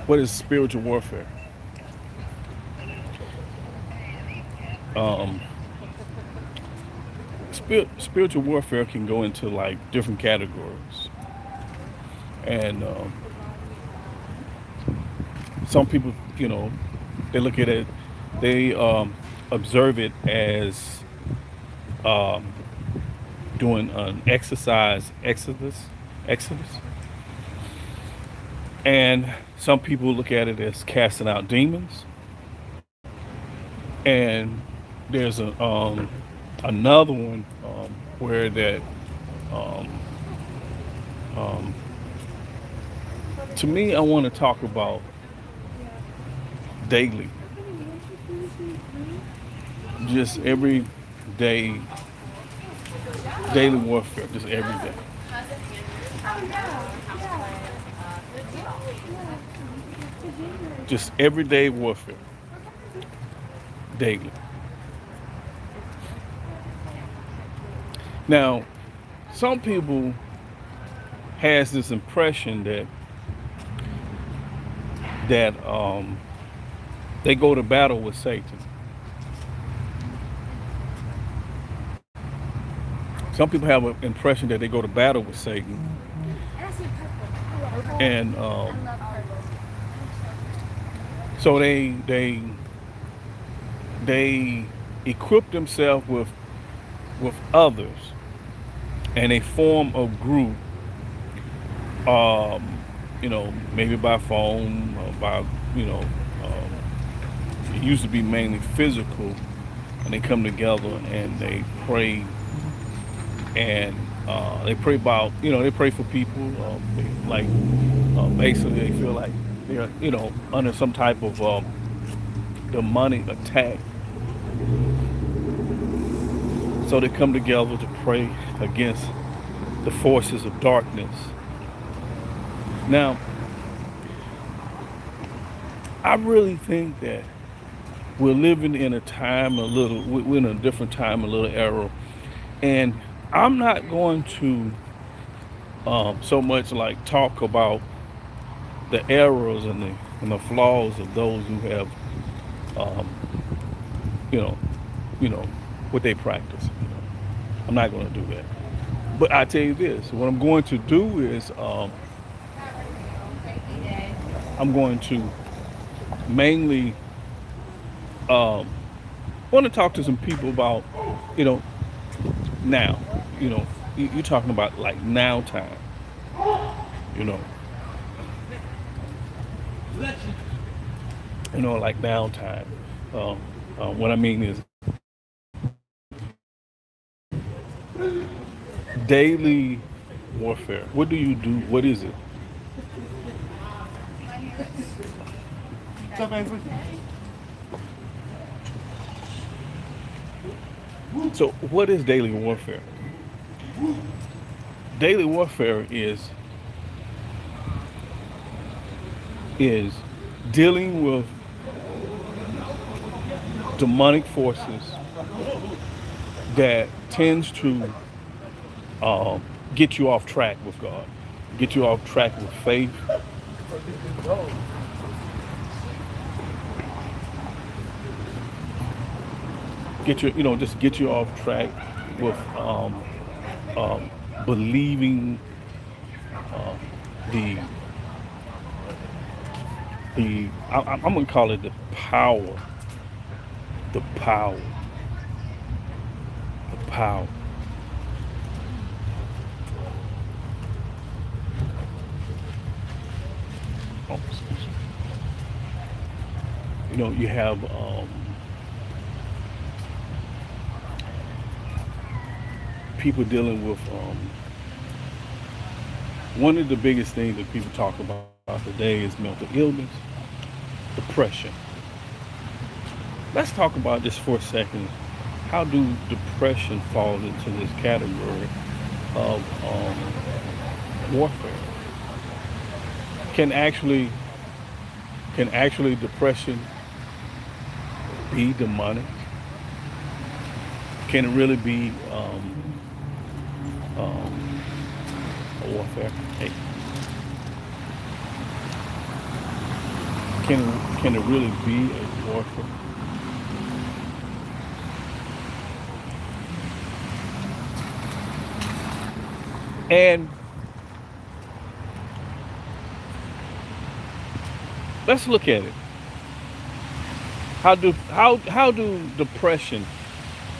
What is spiritual warfare? Um, spiritual warfare can go into like different categories, and some people, they look at it, they observe it as um, doing an exodus, and some people look at it as casting out demons, and there's another one where that um, um, to me, I want to talk about daily, just every day, daily warfare, just every day, just everyday warfare, daily. Now, some people has this impression that they go to battle with Satan. Some people have an impression that they go to battle with Satan, and so they equip themselves with others, and they form a group. Maybe by phone, or by it used to be mainly physical, and they come together and they pray, and they pray about, they pray for people, basically they feel like they're under some type of demonic attack, so they come together to pray against the forces of darkness. Now, I really think that we're living in a time we're in a different time, a little era, and I'm not going to so much like talk about the errors and the flaws of those who have, um, you know, you know, what they practice. I'm not going to do that. But I tell you this: what I'm going to do is I'm going to mainly um, want to talk to some people about, you know, now. You're talking about like now time. You know, like now time. What I mean is daily warfare. What do you do? What is it? So, what is daily warfare? Daily warfare is dealing with demonic forces that tends to uh, get you off track with God, get you off track with faith, just get you off track with um, believing uh, the I'm gonna call it the power, the power. Oh, excuse me. You have people dealing with one of the biggest things that people talk about today is mental illness, depression. Let's talk about this for a second. How do depression fall into this category of warfare? Can actually depression be demonic? Can it really be a warfare? Hey, can it really be a warfare? And let's look at it. How do depression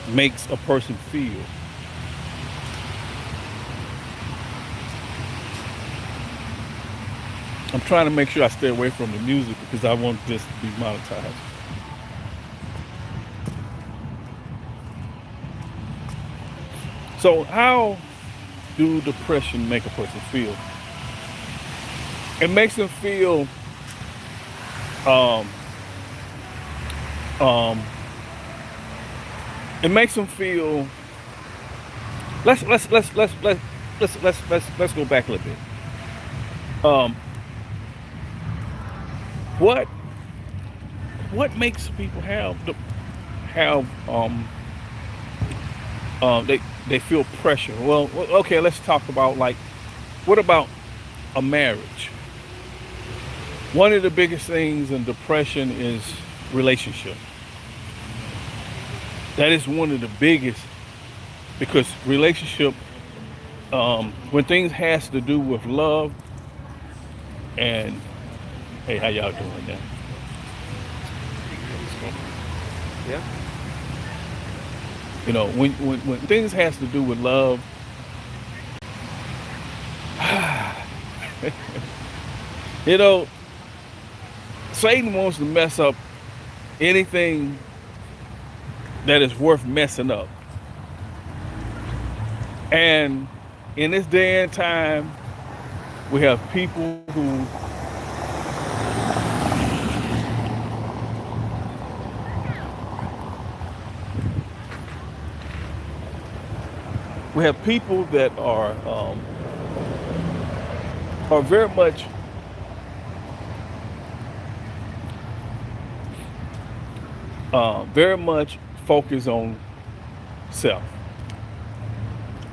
makes a person feel? I'm trying to make sure I stay away from the music because I want this to be monetized. So how do depression make a person feel? It makes them feel um um it makes them feel let's go back a little bit. Um what what makes people have they feel pressure? Well, okay, let's talk about like what about a marriage? One of the biggest things in depression is relationship. That is one of the biggest because relationship when things has to do with love and hey, how y'all doing now? Yeah. You know, when things has to do with love, you know, Satan wants to mess up anything that is worth messing up. And in this day and time, we have people who we have people that are very much focused on self.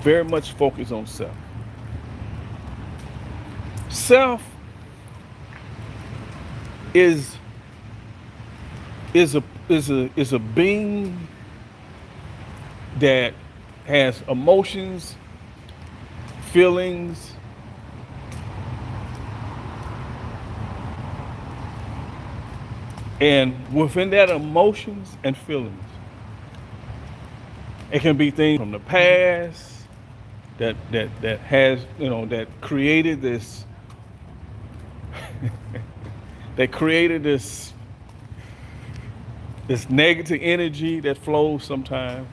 Very much focused on self. Self is is a being that has emotions, feelings, and within that emotions and feelings, it can be things from the past that has that created this that created this negative energy that flows sometimes.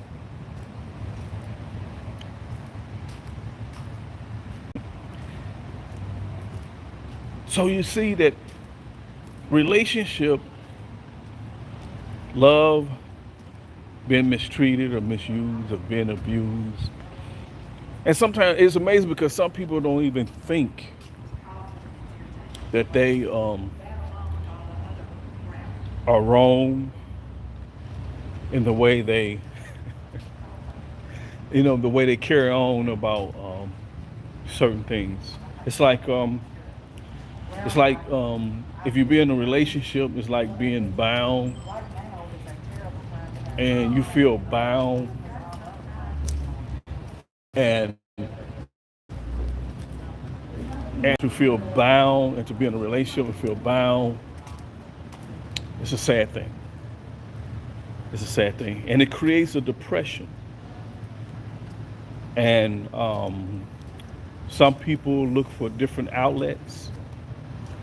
So you see that relationship, love, being mistreated or misused or being abused. And sometimes it's amazing because some people don't even think that they are wrong in the way they, the way they carry on about certain things. It's like if you be in a relationship, it's like being bound, and you feel bound, and to feel bound, and to be in a relationship and feel bound, it's a sad thing. It's a sad thing, and it creates a depression. And some people look for different outlets,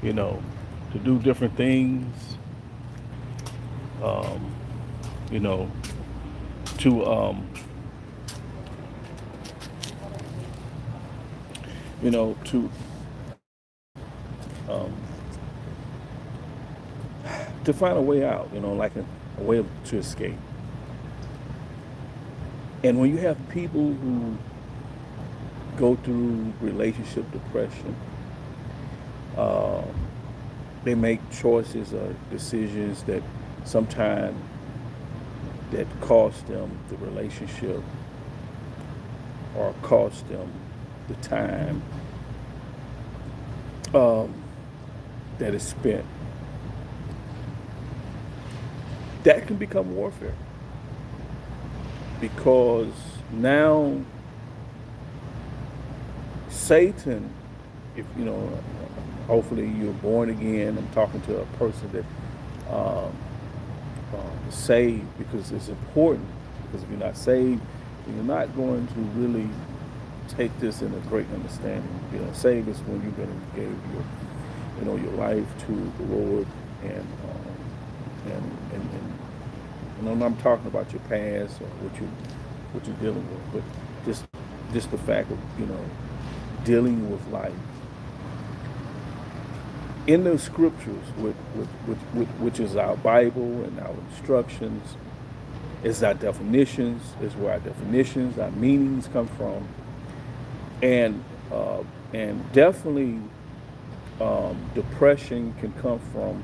you know, to do different things, um, you know, to to um, to find a way out, like a way to escape. And when you have people who go through relationship depression, uh, they make choices or decisions that sometimes that cost them the relationship or cost them the time um, that is spent that can become warfare because now Satan, if you know, hopefully you're born again. I'm talking to a person that um, is saved because it's important. Because if you're not saved, you're not going to really take this in a great understanding. You know, saved is when you've been gave your life to the Lord, and I'm talking about your past or what you're dealing with, but just the fact of dealing with life in the scriptures, which is our Bible and our instructions, is our definitions, is where our definitions, our meanings come from, and definitely depression can come from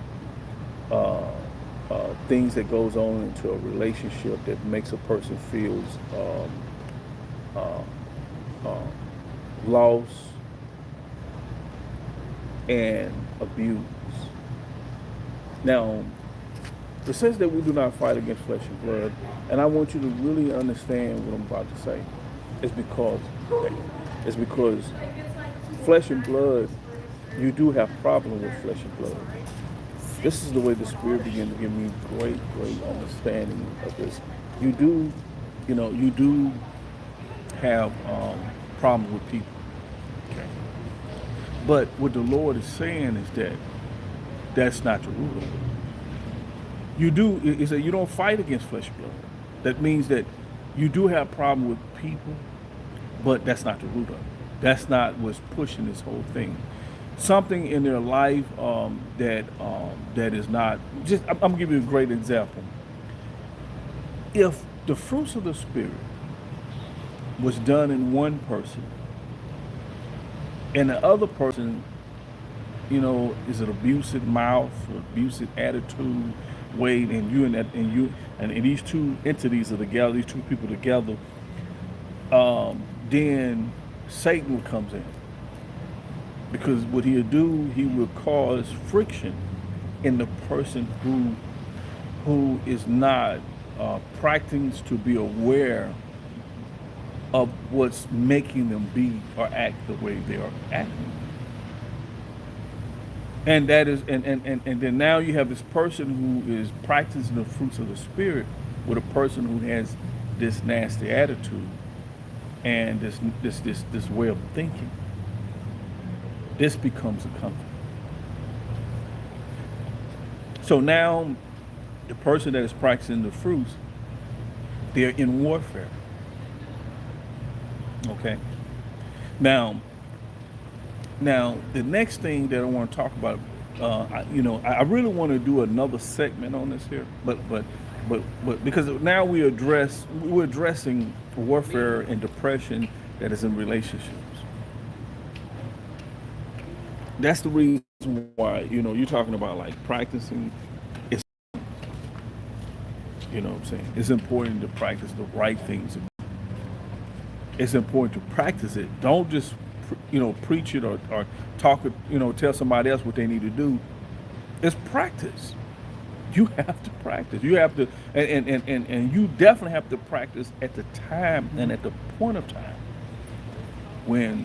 things that goes on into a relationship that makes a person feels uh, uh, lost and abused. Now, it says that we do not fight against flesh and blood, and I want you to really understand what I'm about to say. It's because it's because flesh and blood, you do have problems with flesh and blood. This is the way the Spirit began to give me great understanding of this. You do, you do have problems with people. Okay. But what the Lord is saying is that that's not the root of it. You do, is that you don't fight against flesh and blood. That means that you do have problem with people, but that's not the root of it. That's not what's pushing this whole thing. Something in their life that is not just. I'm gonna give you a great example. If the fruits of the Spirit was done in one person, and the other person, is an abusive mouth, or abusive attitude, way, and these two entities are together, these two people together, then Satan comes in. Because what he'll do, he will cause friction in the person who is not practicing to be aware of what's making them be or act the way they are acting. And that is, and then now you have this person who is practicing the fruits of the Spirit with a person who has this nasty attitude and this way of thinking. This becomes a conflict. So now the person that is practicing the fruits, they're in warfare. Okay. Now the next thing that I want to talk about, I really want to do another segment on this here, but because now we're addressing warfare and depression that is in relationships. That's the reason why you're talking about like practicing. It's what I'm saying. It's important to practice the right things. It's important to practice it. Don't just preach it or talk it. Tell somebody else what they need to do. It's practice. You have to practice. You have to, and you definitely have to practice at the time and at the point of time when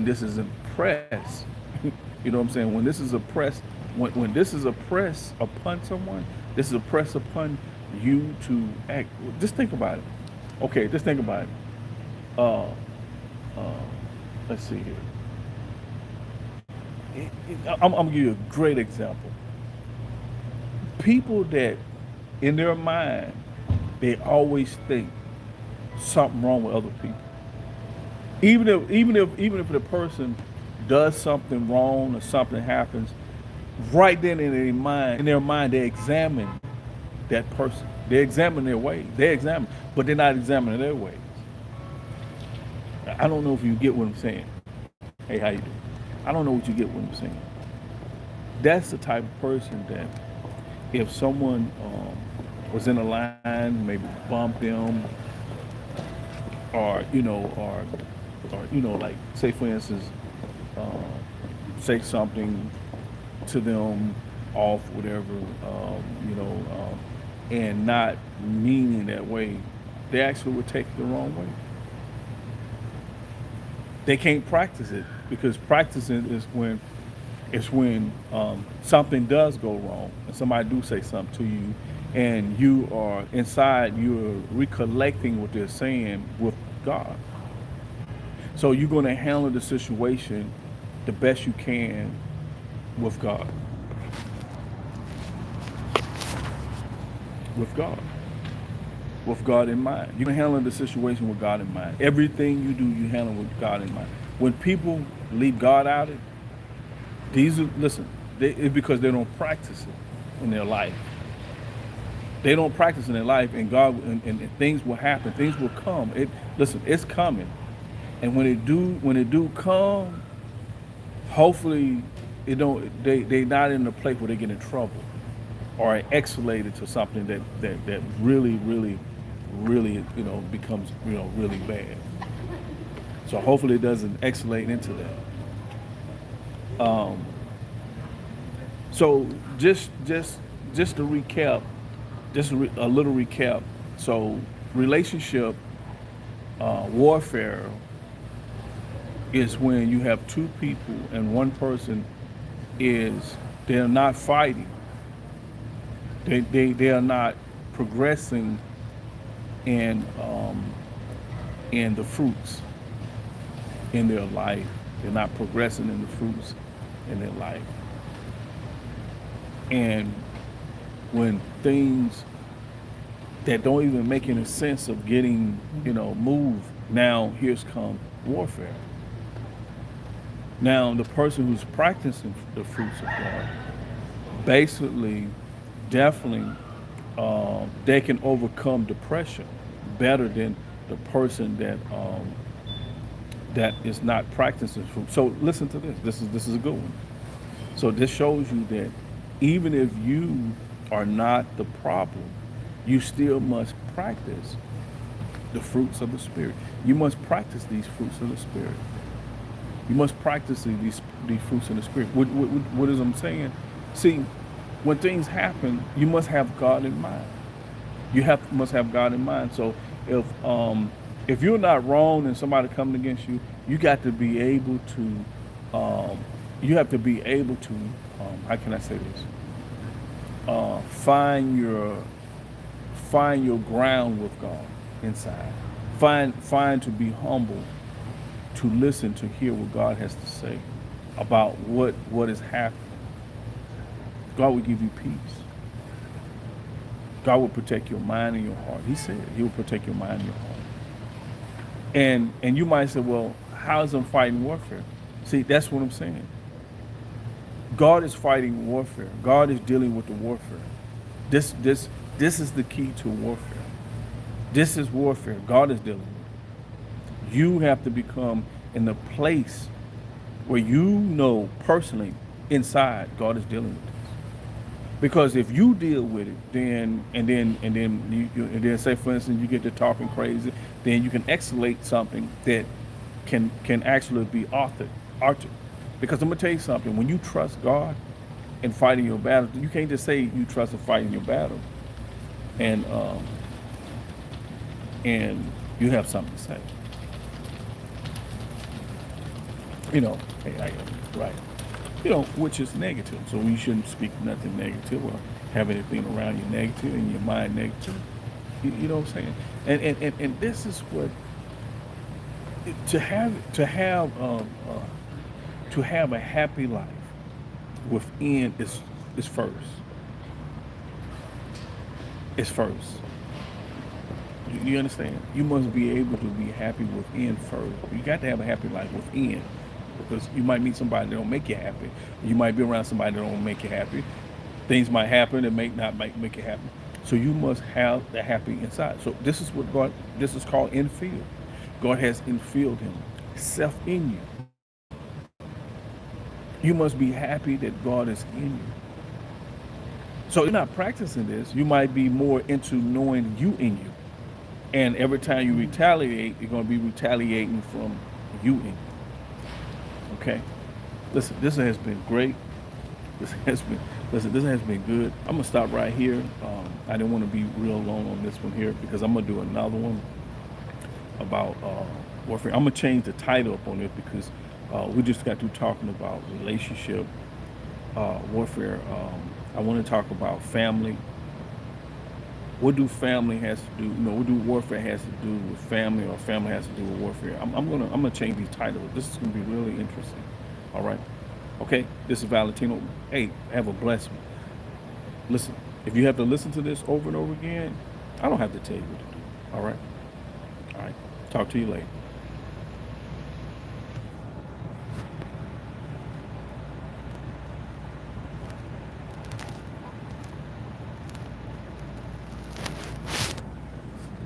this is impressed. You know what I'm saying? When this is a press, when this is a press upon someone, this is a press upon you to act. Just think about it. Okay, just think about it. Uh, uh, let's see here. I'm gonna give you a great example. People that, in their mind, they always think something wrong with other people. Even if the person does something wrong or something happens, right then in their mind, they examine that person. They examine their ways. They examine, but they're not examining their ways. I don't know if you get what I'm saying. Hey, how you doing? I don't know what you get what I'm saying. That's the type of person that if someone was in a line, maybe bump them, or like say for instance, say something to them off, whatever, you know, and not meaning that way, they actually would take it the wrong way. They can't practice it because practicing is when something does go wrong and somebody do say something to you, and you are inside, you're recollecting what they're saying with God. So you're going to handle the situation the best you can with God. With God. With God in mind. You're going to handle the situation with God in mind. Everything you do, you handle with God in mind. When people leave God out of it, listen, it's because they don't practice it in their life. They don't practice in their life, and God, and things will happen. Things will come. Listen, it's coming. And when it do come, hopefully they not in a place where they get in trouble or are escalated to something that really, really, really, becomes, really bad. So hopefully it doesn't escalate into that. So just to recap, a little recap. So relationship warfare is when you have two people and one person they're not fighting. They are not progressing in the fruits in their life. They're not progressing in the fruits in their life. And when things that don't even make any sense of getting, moved, now here's come warfare. Now the person who's practicing the fruits of God, basically, definitely, they can overcome depression better than the person that is not practicing fruit. So listen to this. This is a good one. So this shows you that even if you are not the problem, you still must practice the fruits of the Spirit. You must practice these fruits of the Spirit. You must practice these fruits of the Spirit. What is I'm saying? See, when things happen, you must have God in mind. Must have God in mind. So if you're not wrong and somebody coming against you, you got to be able to you have to be able to how can I say this? Find your ground with God inside. Find to be humble, to listen, to hear what God has to say about what is happening. God will give you peace. God will protect your mind and your heart. He said He will protect your mind and your heart. And you might say, well, how is I'm fighting warfare? See, that's what I'm saying. God is fighting warfare. God is dealing with the warfare. This is the key to warfare. This is warfare. God is dealing with it. You have to become in the place where personally inside God is dealing with this. Because if you deal with it, then you say, for instance, you get to talking crazy, then you can escalate something that can actually be altered. Because I'm gonna tell you something: when you trust God in fighting your battle, you can't just say you trust in fighting your battle, and you have something to say. Hey, right? Which is negative. So you shouldn't speak nothing negative or have anything around you negative in your mind negative. You know what I'm saying? And this is what to have a happy life within is first. It's first. You understand? You must be able to be happy within first. You got to have a happy life within, because you might meet somebody that don't make you happy. You might be around somebody that don't make you happy. Things might happen that may not make you happy. So you must have the happy inside. So this is called infill. God has infilled Himself in you. You must be happy that God is in you. So you're not practicing this. You might be more into knowing you in you. And every time you retaliate, you're going to be retaliating from you in you. Okay? Listen, this has been great. This has been, listen, this has been good. I'm gonna stop right here. I didn't want to be real long on this one here because I'm gonna do another one about warfare. I'm gonna change the title up on it because we just got through talking about relationship warfare. I want to talk about family. What do family has to do? What do warfare has to do with family, or family has to do with warfare? I'm gonna change these titles. This is gonna be really interesting. All right. Okay. This is Valentino. Hey, have a blessed one. Listen, if you have to listen to this over and over again, I don't have to tell you what to do. All right. All right. Talk to you later.